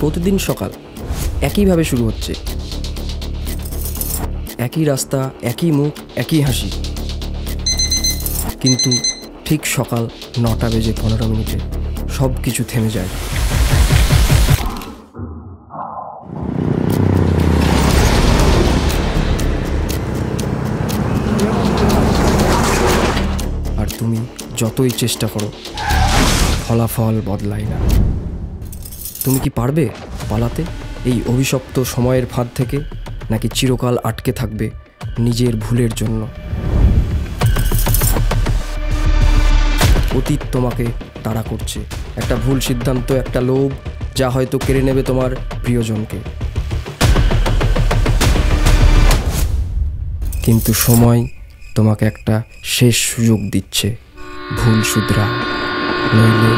প্রতিদিন সকাল একইভাবে শুরু হচ্ছে, একই রাস্তা, একই মুখ, একই হাসি। কিন্তু ঠিক সকাল 9:15 সব কিছু থেমে যায়। আর তুমি যতই চেষ্টা করো, ফলাফল বদলায় না। তুমি কি পারবে পালাতে এই অভিশপ্ত সময়ের ফাঁদ থেকে, নাকি চিরকাল আটকে থাকবে নিজের ভুলের জন্য? অতীত তোমাকে তাড়া করছে, একটা ভুল সিদ্ধান্ত, একটা লোভ, যা হয়তো কেড়ে নেবে তোমার প্রিয়জনকে। কিন্তু সময় তোমাকে একটা শেষ সুযোগ দিচ্ছে, ভুল শুধরাও, নইলে